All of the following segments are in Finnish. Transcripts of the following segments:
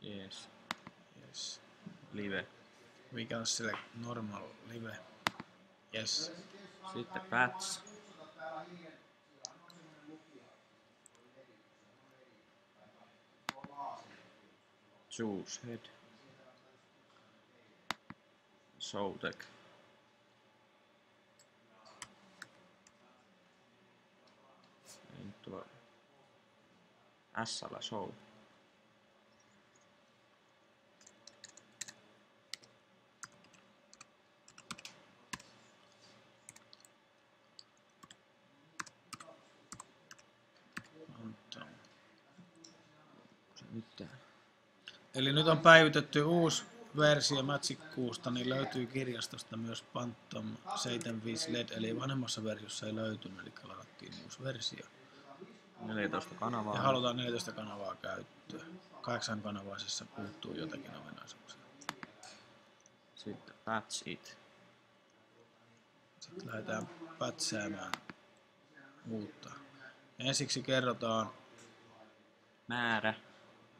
Yes. Yes. Live. Mikä on sille normal live? Yes. Sitten patch. Choose head. Showtek. Ei nyt tuo S-llä show. Nyt Eli nyt on päivitetty uusi versio Magic 6, niin löytyy kirjastosta myös Phantom 75 LED, eli vanhemmassa versiossa ei löytynyt, eli ladattiin uusi versio. 14 kanavaa. Ja halutaan 14 kanavaa käyttöön. 8 kanavaisessa puuttuu jotakin ominaisuuksia. Sitten patch it. Sitten lähdetään pätsäämään uutta. Ensiksi kerrotaan Määrä.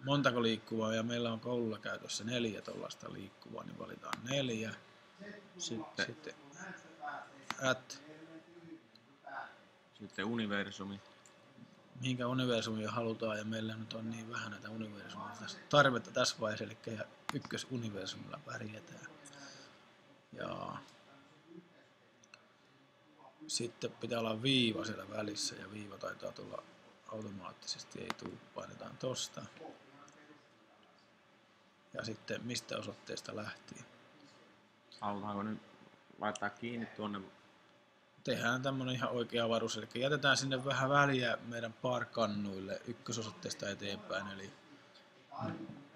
montako liikkuvaa, ja meillä on koululla käytössä 4 tuollaista liikkuvaa, niin valitaan 4. Sitten Sitten universumi. mihinkä universumia halutaan, ja meillä nyt on niin vähän näitä universumia tarvetta tässä vaiheessa, eli ykkösuniversumilla pärjätään. Ja sitten pitää olla viiva siellä välissä, ja viiva taitaa tulla automaattisesti, ei tule, painetaan tosta. Ja sitten mistä osoitteesta lähtien. Halutaanko nyt laittaa kiinni tuonne? Tehdään tämmönen ihan oikea avaruus, eli jätetään sinne vähän väliä meidän parkannuille ykkösosoitteesta eteenpäin, eli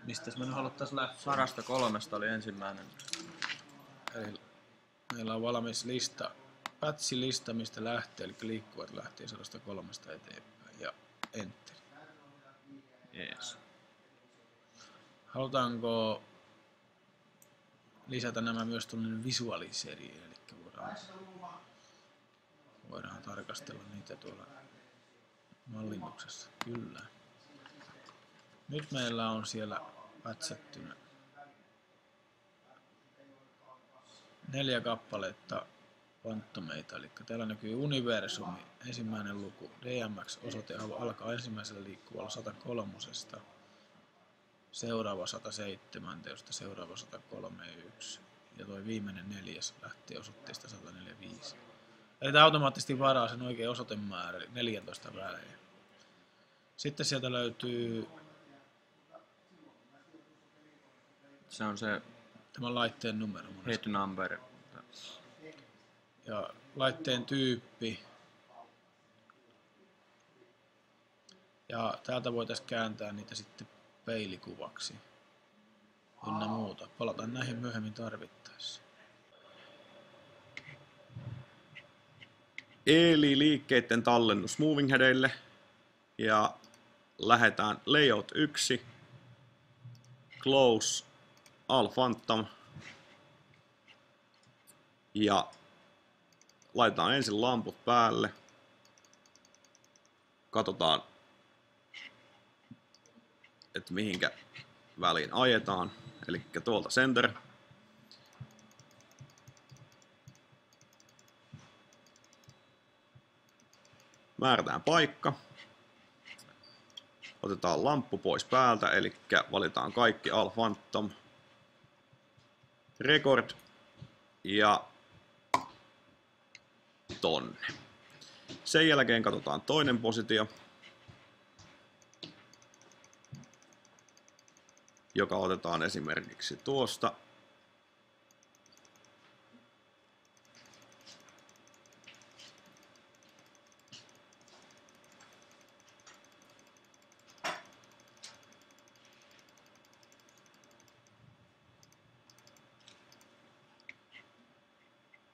mistä me nyt haluttais lähteä? 103 oli ensimmäinen. Eli meillä on valmis lista, patch-lista, mistä lähtee, eli liikkuvat lähtee 103 eteenpäin, ja enter. Yes. Halutaanko lisätä nämä myös tuonne visualiseriin, eli voidaan tarkastella niitä tuolla mallinnuksessa. Kyllä. Nyt meillä on siellä pätsättynä 4 kappaletta phantomeita, eli täällä näkyy universumi, ensimmäinen luku, DMX-osoite alkaa ensimmäisellä liikkuvalla 103, seuraava 117, seuraava 131 ja toi viimeinen 4 lähtee osoitteesta 145. Eli tämä automaattisesti varaa sen oikein osoitemäärä, eli 14 välein. Sitten sieltä löytyy Se on se tämän laitteen numero. head number. Ja laitteen tyyppi. Ja täältä voitaisiin kääntää niitä sitten peilikuvaksi ynnä muuta. Palataan näihin myöhemmin tarvittaessa. Eli liikkeiden tallennus moving headeille. Ja lähdetään layout 1. Close all phantom. Ja laitetaan ensin lamput päälle. Katsotaan, että mihinkä väliin ajetaan. Eli tuolta center. Määrätään paikka. Otetaan lamppu pois päältä, eli valitaan kaikki all phantom. Record ja tonne. Sen jälkeen katsotaan toinen positio, joka otetaan esimerkiksi tuosta.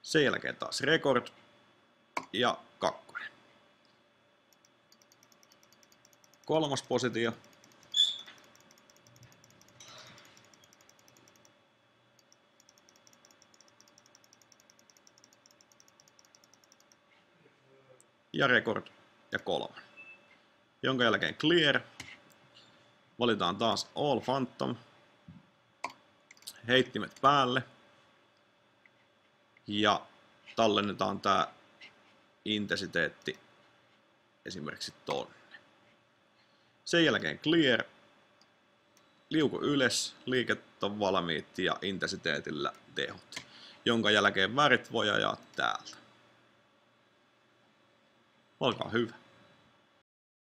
Sen jälkeen taas record ja 2. Kolmas positio. Ja record ja 3. Jonka jälkeen clear. Valitaan taas All Phantom. Heittimet päälle. Ja tallennetaan tää intensiteetti esimerkiksi tonne. Sen jälkeen clear. Liuku ylös, liiket on valmiit ja intensiteetillä tehot. Jonka jälkeen värit voi ajaa täältä. Olkaa hyvä.